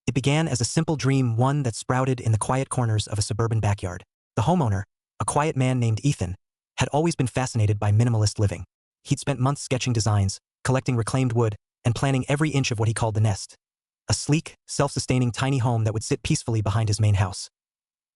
It began as a simple dream, one that sprouted in the quiet corners of a suburban backyard. The homeowner, a quiet man named Ethan, had always been fascinated by minimalist living. He'd spent months sketching designs, collecting reclaimed wood, and planning every inch of what he called the nest. A sleek, self-sustaining tiny home that would sit peacefully behind his main house.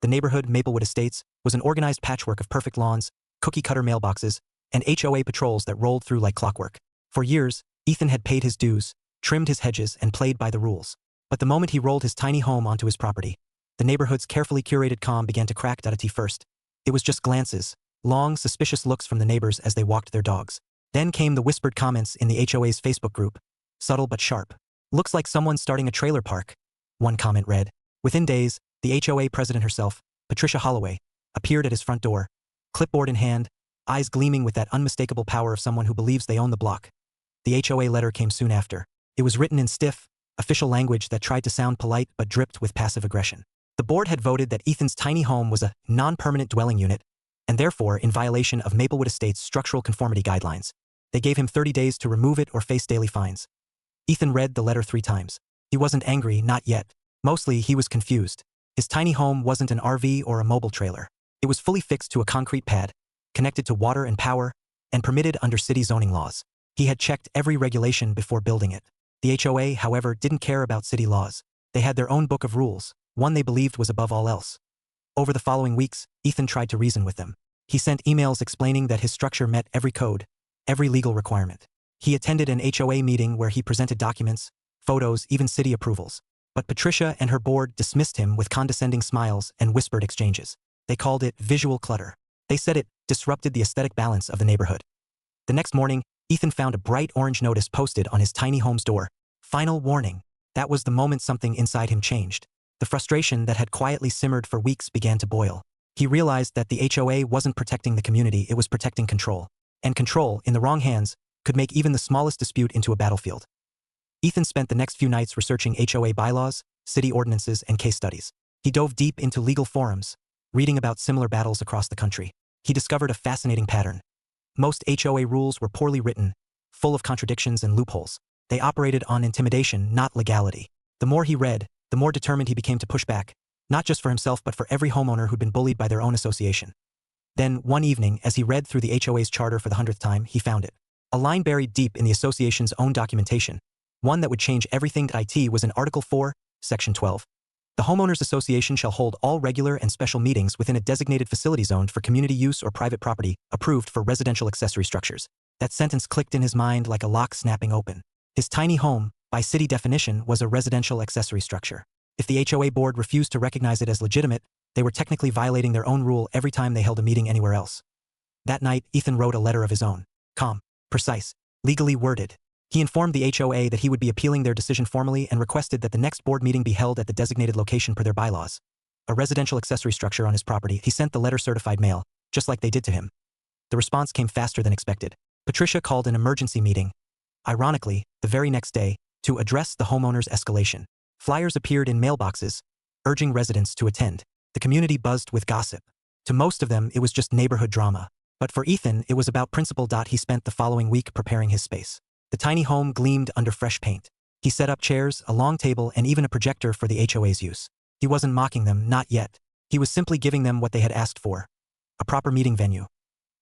The neighborhood, Maplewood Estates, was an organized patchwork of perfect lawns, cookie-cutter mailboxes, and HOA patrols that rolled through like clockwork. For years, Ethan had paid his dues, trimmed his hedges, and played by the rules. But the moment he rolled his tiny home onto his property, the neighborhood's carefully curated calm began to crack. At first, it was just glances, long, suspicious looks from the neighbors as they walked their dogs. Then came the whispered comments in the HOA's Facebook group, subtle but sharp. "Looks like someone's starting a trailer park," one comment read. Within days, the HOA president herself, Patricia Holloway, appeared at his front door, clipboard in hand, eyes gleaming with that unmistakable power of someone who believes they own the block. The HOA letter came soon after. It was written in stiff, official language that tried to sound polite but dripped with passive aggression. The board had voted that Ethan's tiny home was a non-permanent dwelling unit, and therefore in violation of Maplewood Estates' structural conformity guidelines. They gave him 30 days to remove it or face daily fines. Ethan read the letter 3 times. He wasn't angry, not yet. Mostly, he was confused. His tiny home wasn't an RV or a mobile trailer. It was fully fixed to a concrete pad, connected to water and power, and permitted under city zoning laws. He had checked every regulation before building it. The HOA, however, didn't care about city laws. They had their own book of rules, one they believed was above all else. Over the following weeks, Ethan tried to reason with them. He sent emails explaining that his structure met every code, every legal requirement. He attended an HOA meeting where he presented documents, photos, even city approvals. But Patricia and her board dismissed him with condescending smiles and whispered exchanges. They called it visual clutter. They said it disrupted the aesthetic balance of the neighborhood. The next morning, Ethan found a bright orange notice posted on his tiny home's door. Final warning. That was the moment something inside him changed. The frustration that had quietly simmered for weeks began to boil. He realized that the HOA wasn't protecting the community, it was protecting control. And control, in the wrong hands, could make even the smallest dispute into a battlefield. Ethan spent the next few nights researching HOA bylaws, city ordinances, and case studies. He dove deep into legal forums, reading about similar battles across the country. He discovered a fascinating pattern. Most HOA rules were poorly written, full of contradictions and loopholes. They operated on intimidation, not legality. The more he read, the more determined he became to push back, not just for himself but for every homeowner who'd been bullied by their own association. Then, one evening, as he read through the HOA's charter for the 100th time, he found it. A line buried deep in the association's own documentation, one that would change everything. It was in Article 4, Section 12. The Homeowners Association shall hold all regular and special meetings within a designated facility zoned for community use or private property, approved for residential accessory structures. That sentence clicked in his mind like a lock snapping open. His tiny home, by city definition, was a residential accessory structure. If the HOA board refused to recognize it as legitimate, they were technically violating their own rule every time they held a meeting anywhere else. That night, Ethan wrote a letter of his own. Calm, precise, legally worded. He informed the HOA that he would be appealing their decision formally and requested that the next board meeting be held at the designated location per their bylaws. A residential accessory structure on his property. He sent the letter certified mail, just like they did to him. The response came faster than expected. Patricia called an emergency meeting, ironically, the very next day, to address the homeowner's escalation. Flyers appeared in mailboxes, urging residents to attend. The community buzzed with gossip. To most of them, it was just neighborhood drama. But for Ethan, it was about principle. He spent the following week preparing his space. The tiny home gleamed under fresh paint. He set up chairs, a long table, and even a projector for the HOA's use. He wasn't mocking them, not yet. He was simply giving them what they had asked for. A proper meeting venue.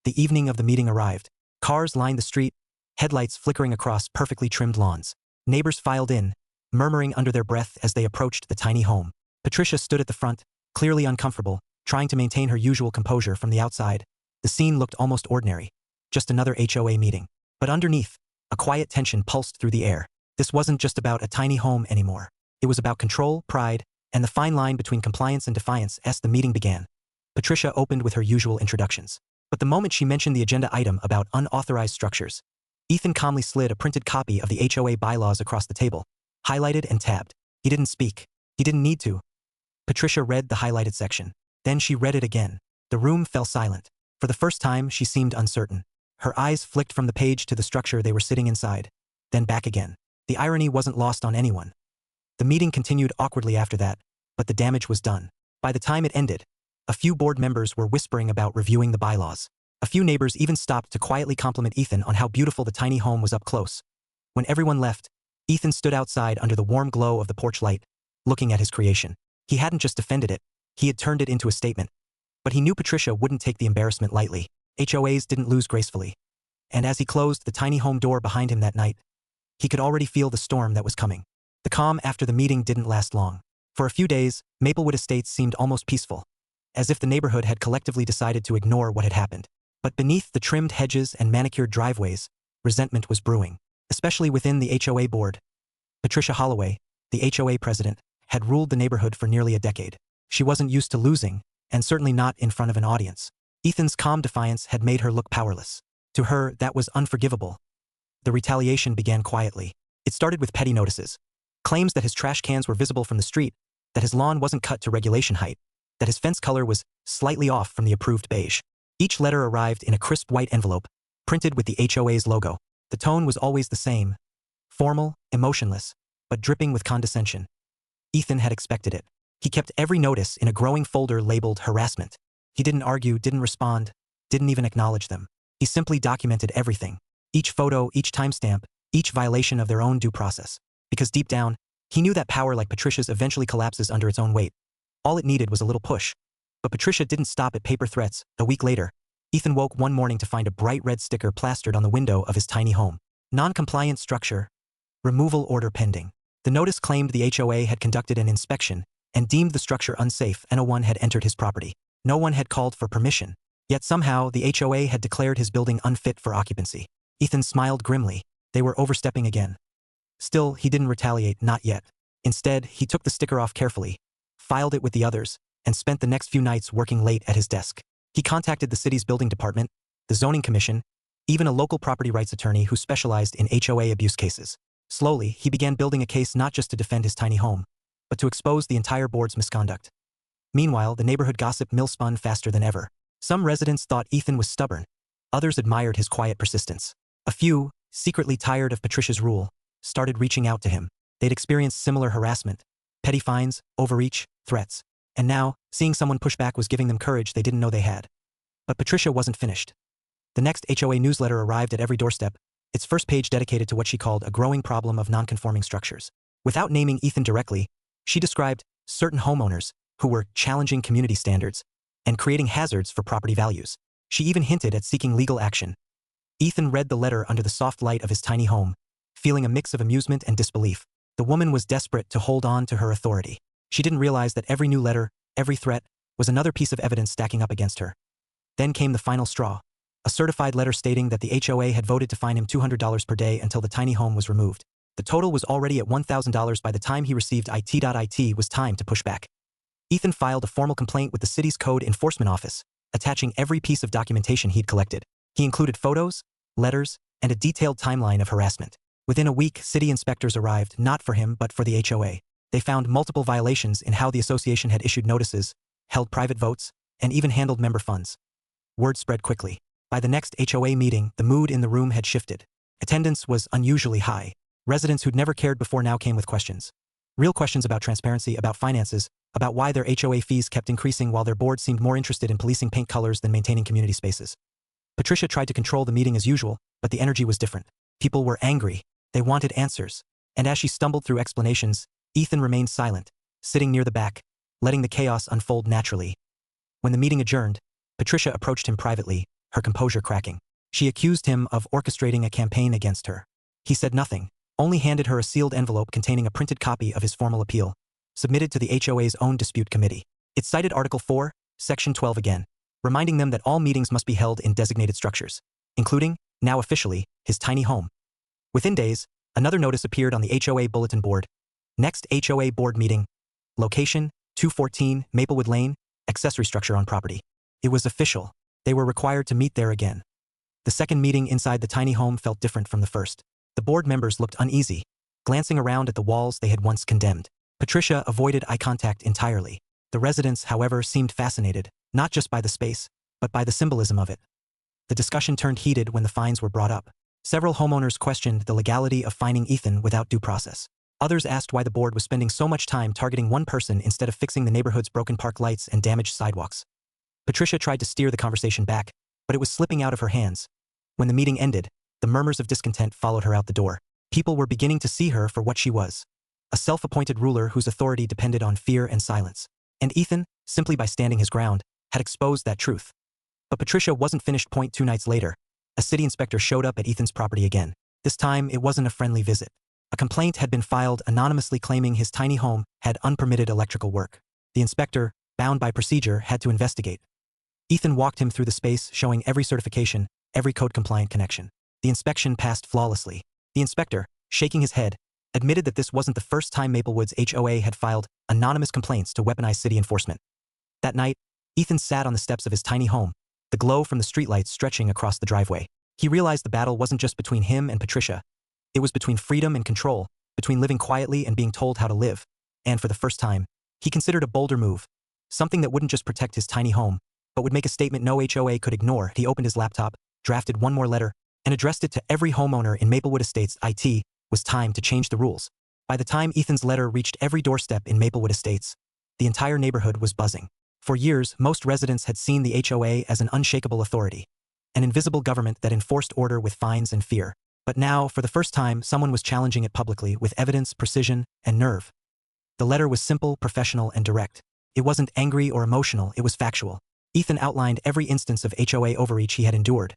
The evening of the meeting arrived. Cars lined the street, headlights flickering across perfectly trimmed lawns. Neighbors filed in, murmuring under their breath as they approached the tiny home. Patricia stood at the front, clearly uncomfortable, trying to maintain her usual composure. From the outside, the scene looked almost ordinary. Just another HOA meeting. But underneath, a quiet tension pulsed through the air. This wasn't just about a tiny home anymore. It was about control, pride, and the fine line between compliance and defiance. As the meeting began, Patricia opened with her usual introductions. But the moment she mentioned the agenda item about unauthorized structures, Ethan calmly slid a printed copy of the HOA bylaws across the table, highlighted and tabbed. He didn't speak. He didn't need to. Patricia read the highlighted section. Then she read it again. The room fell silent. For the first time, she seemed uncertain. Her eyes flicked from the page to the structure they were sitting inside, then back again. The irony wasn't lost on anyone. The meeting continued awkwardly after that, but the damage was done. By the time it ended, a few board members were whispering about reviewing the bylaws. A few neighbors even stopped to quietly compliment Ethan on how beautiful the tiny home was up close. When everyone left, Ethan stood outside under the warm glow of the porch light, looking at his creation. He hadn't just defended it, he had turned it into a statement. But he knew Patricia wouldn't take the embarrassment lightly. HOAs didn't lose gracefully. And as he closed the tiny home door behind him that night, he could already feel the storm that was coming. The calm after the meeting didn't last long. For a few days, Maplewood Estates seemed almost peaceful, as if the neighborhood had collectively decided to ignore what had happened. But beneath the trimmed hedges and manicured driveways, resentment was brewing, especially within the HOA board. Patricia Holloway, the HOA president, had ruled the neighborhood for nearly a decade. She wasn't used to losing, and certainly not in front of an audience. Ethan's calm defiance had made her look powerless. To her, that was unforgivable. The retaliation began quietly. It started with petty notices. Claims that his trash cans were visible from the street, that his lawn wasn't cut to regulation height, that his fence color was slightly off from the approved beige. Each letter arrived in a crisp white envelope, printed with the HOA's logo. The tone was always the same, formal, emotionless, but dripping with condescension. Ethan had expected it. He kept every notice in a growing folder labeled harassment. He didn't argue, didn't respond, didn't even acknowledge them. He simply documented everything. Each photo, each timestamp, each violation of their own due process. Because deep down, he knew that power like Patricia's eventually collapses under its own weight. All it needed was a little push. But Patricia didn't stop at paper threats. A week later, Ethan woke one morning to find a bright red sticker plastered on the window of his tiny home. Non-compliant structure. Removal order pending. The notice claimed the HOA had conducted an inspection and deemed the structure unsafe and no one had entered his property. No one had called for permission. Yet somehow, the HOA had declared his building unfit for occupancy. Ethan smiled grimly. They were overstepping again. Still, he didn't retaliate, not yet. Instead, he took the sticker off carefully, filed it with the others, and spent the next few nights working late at his desk. He contacted the city's building department, the zoning commission, even a local property rights attorney who specialized in HOA abuse cases. Slowly, he began building a case not just to defend his tiny home, but to expose the entire board's misconduct. Meanwhile, the neighborhood gossip mill spun faster than ever. Some residents thought Ethan was stubborn. Others admired his quiet persistence. A few, secretly tired of Patricia's rule, started reaching out to him. They'd experienced similar harassment, petty fines, overreach, threats. And now, seeing someone push back was giving them courage they didn't know they had. But Patricia wasn't finished. The next HOA newsletter arrived at every doorstep, its first page dedicated to what she called a growing problem of non-conforming structures. Without naming Ethan directly, she described certain homeowners who were challenging community standards and creating hazards for property values. She even hinted at seeking legal action. Ethan read the letter under the soft light of his tiny home, feeling a mix of amusement and disbelief. The woman was desperate to hold on to her authority. She didn't realize that every new letter, every threat, was another piece of evidence stacking up against her. Then came the final straw. A certified letter stating that the HOA had voted to fine him $200 per day until the tiny home was removed. The total was already at $1,000 by the time he received it was time to push back. Ethan filed a formal complaint with the city's code enforcement office, attaching every piece of documentation he'd collected. He included photos, letters, and a detailed timeline of harassment. Within a week, city inspectors arrived, not for him but for the HOA. They found multiple violations in how the association had issued notices, held private votes, and even handled member funds. Word spread quickly. By the next HOA meeting, the mood in the room had shifted. Attendance was unusually high. Residents who'd never cared before now came with questions. Real questions about transparency, about finances, about why their HOA fees kept increasing while their board seemed more interested in policing paint colors than maintaining community spaces. Patricia tried to control the meeting as usual, but the energy was different. People were angry. They wanted answers. And as she stumbled through explanations, Ethan remained silent, sitting near the back, letting the chaos unfold naturally. When the meeting adjourned, Patricia approached him privately, her composure cracking. She accused him of orchestrating a campaign against her. He said nothing, only handed her a sealed envelope containing a printed copy of his formal appeal, submitted to the HOA's own dispute committee. It cited Article 4, Section 12 again, reminding them that all meetings must be held in designated structures, including, now officially, his tiny home. Within days, another notice appeared on the HOA bulletin board. Next HOA board meeting. Location, 214 Maplewood Lane, accessory structure on property. It was official. They were required to meet there again. The second meeting inside the tiny home felt different from the first. The board members looked uneasy, glancing around at the walls they had once condemned. Patricia avoided eye contact entirely. The residents, however, seemed fascinated, not just by the space, but by the symbolism of it. The discussion turned heated when the fines were brought up. Several homeowners questioned the legality of fining Ethan without due process. Others asked why the board was spending so much time targeting one person instead of fixing the neighborhood's broken park lights and damaged sidewalks. Patricia tried to steer the conversation back, but it was slipping out of her hands. When the meeting ended, the murmurs of discontent followed her out the door. People were beginning to see her for what she was. a self-appointed ruler whose authority depended on fear and silence. And Ethan, simply by standing his ground, had exposed that truth. But Patricia wasn't finished. 2 nights later, a city inspector showed up at Ethan's property again. This time, it wasn't a friendly visit. A complaint had been filed anonymously claiming his tiny home had unpermitted electrical work. The inspector, bound by procedure, had to investigate. Ethan walked him through the space, showing every certification, every code-compliant connection. The inspection passed flawlessly. The inspector, shaking his head, admitted that this wasn't the first time Maplewood's HOA had filed anonymous complaints to weaponize city enforcement. That night, Ethan sat on the steps of his tiny home, the glow from the streetlights stretching across the driveway. He realized the battle wasn't just between him and Patricia. It was between freedom and control, between living quietly and being told how to live. And for the first time, he considered a bolder move, something that wouldn't just protect his tiny home, but would make a statement no HOA could ignore. He opened his laptop, drafted one more letter, and addressed it to every homeowner in Maplewood Estates. It was time to change the rules. By the time Ethan's letter reached every doorstep in Maplewood Estates, the entire neighborhood was buzzing. For years, most residents had seen the HOA as an unshakable authority, an invisible government that enforced order with fines and fear. But now, for the first time, someone was challenging it publicly with evidence, precision, and nerve. The letter was simple, professional, and direct. It wasn't angry or emotional, it was factual. Ethan outlined every instance of HOA overreach he had endured.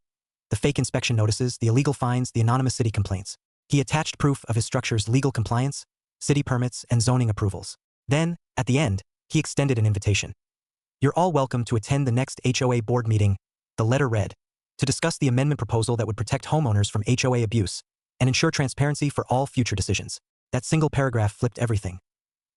The fake inspection notices, the illegal fines, the anonymous city complaints. He attached proof of his structure's legal compliance, city permits, and zoning approvals. Then, at the end, he extended an invitation. "You're all welcome to attend the next HOA board meeting," the letter read, "to discuss the amendment proposal that would protect homeowners from HOA abuse and ensure transparency for all future decisions." That single paragraph flipped everything.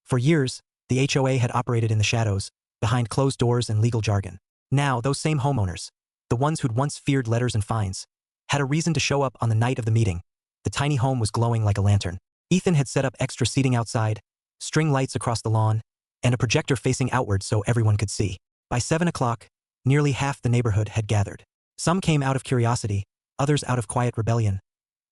For years, the HOA had operated in the shadows, behind closed doors and legal jargon. Now, those same homeowners, the ones who'd once feared letters and fines, had a reason to show up on the night of the meeting. The tiny home was glowing like a lantern. Ethan had set up extra seating outside, string lights across the lawn, and a projector facing outward so everyone could see. By 7 o'clock, nearly half the neighborhood had gathered. Some came out of curiosity, others out of quiet rebellion.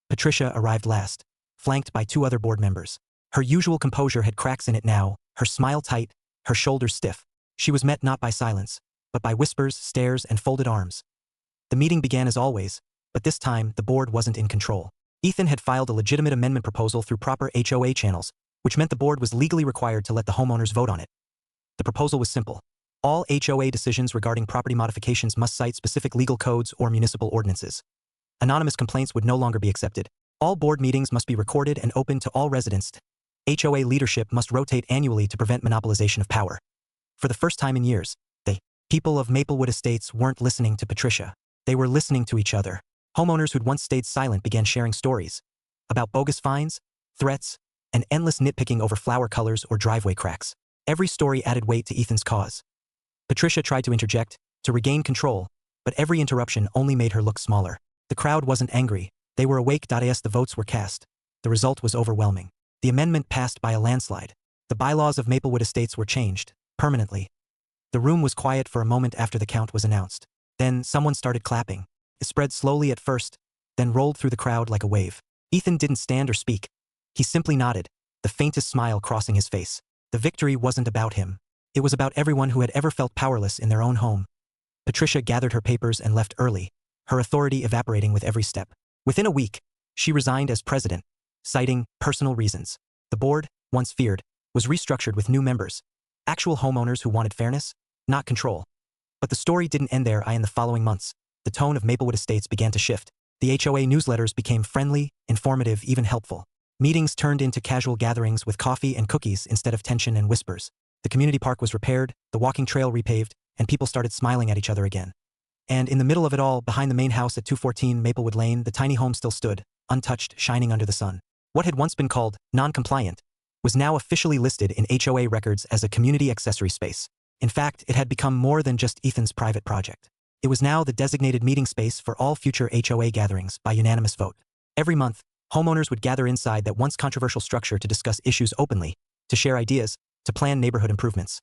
Patricia arrived last, flanked by 2 other board members. Her usual composure had cracks in it now, her smile tight, her shoulders stiff. She was met not by silence, but by whispers, stares, and folded arms. The meeting began as always, but this time the board wasn't in control. Ethan had filed a legitimate amendment proposal through proper HOA channels, which meant the board was legally required to let the homeowners vote on it. The proposal was simple. All HOA decisions regarding property modifications must cite specific legal codes or municipal ordinances. Anonymous complaints would no longer be accepted. All board meetings must be recorded and open to all residents. HOA leadership must rotate annually to prevent monopolization of power. For the first time in years, the people of Maplewood Estates weren't listening to Patricia. They were listening to each other. Homeowners who'd once stayed silent began sharing stories about bogus fines, threats, and endless nitpicking over flower colors or driveway cracks. Every story added weight to Ethan's cause. Patricia tried to interject, to regain control, but every interruption only made her look smaller. The crowd wasn't angry. They were awake. As the votes were cast, the result was overwhelming. The amendment passed by a landslide. The bylaws of Maplewood Estates were changed, permanently. The room was quiet for a moment after the count was announced. Then someone started clapping. It spread slowly at first, then rolled through the crowd like a wave. Ethan didn't stand or speak. He simply nodded, the faintest smile crossing his face. The victory wasn't about him. It was about everyone who had ever felt powerless in their own home. Patricia gathered her papers and left early, her authority evaporating with every step. Within a week, she resigned as president, citing personal reasons. The board, once feared, was restructured with new members, actual homeowners who wanted fairness, not control. But the story didn't end there. In the following months, the tone of Maplewood Estates began to shift. The HOA newsletters became friendly, informative, even helpful. Meetings turned into casual gatherings with coffee and cookies instead of tension and whispers. The community park was repaired, the walking trail repaved, and people started smiling at each other again. And in the middle of it all, behind the main house at 214 Maplewood Lane, the tiny home still stood, untouched, shining under the sun. What had once been called non-compliant was now officially listed in HOA records as a community accessory space. In fact, it had become more than just Ethan's private project. It was now the designated meeting space for all future HOA gatherings by unanimous vote. Every month, homeowners would gather inside that once controversial structure to discuss issues openly, to share ideas, to plan neighborhood improvements.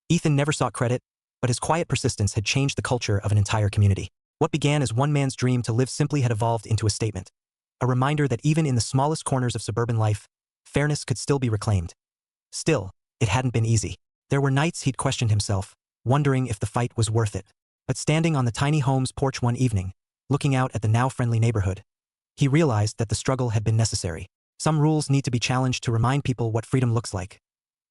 Ethan never sought credit, but his quiet persistence had changed the culture of an entire community. What began as one man's dream to live simply had evolved into a statement. A reminder that even in the smallest corners of suburban life, fairness could still be reclaimed. Still, it hadn't been easy. There were nights he'd questioned himself, wondering if the fight was worth it. But standing on the tiny home's porch one evening, looking out at the now friendly neighborhood, he realized that the struggle had been necessary. Some rules need to be challenged to remind people what freedom looks like.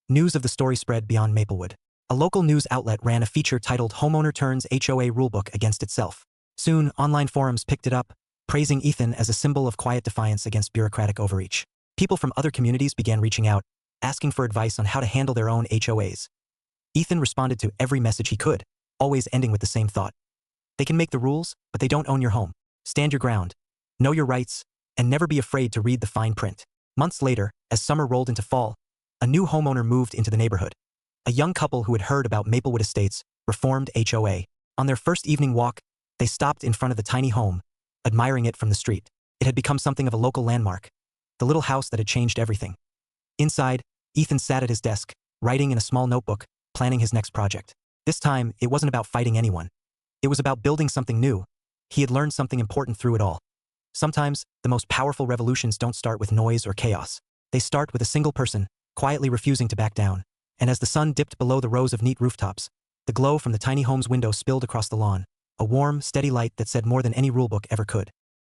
News of the story spread beyond Maplewood. A local news outlet ran a feature titled "Homeowner Turns HOA Rulebook Against Itself." Soon, online forums picked it up, praising Ethan as a symbol of quiet defiance against bureaucratic overreach. People from other communities began reaching out, asking for advice on how to handle their own HOAs. Ethan responded to every message he could, always ending with the same thought. They can make the rules, but they don't own your home. Stand your ground, know your rights, and never be afraid to read the fine print. Months later, as summer rolled into fall, a new homeowner moved into the neighborhood. A young couple who had heard about Maplewood Estates' reformed HOA. On their first evening walk, they stopped in front of the tiny home, admiring it from the street. It had become something of a local landmark, the little house that had changed everything. Inside, Ethan sat at his desk, writing in a small notebook, planning his next project. This time, it wasn't about fighting anyone. It was about building something new. He had learned something important through it all. Sometimes, the most powerful revolutions don't start with noise or chaos. They start with a single person, quietly refusing to back down. And as the sun dipped below the rows of neat rooftops, the glow from the tiny home's window spilled across the lawn, a warm, steady light that said more than any rulebook ever could.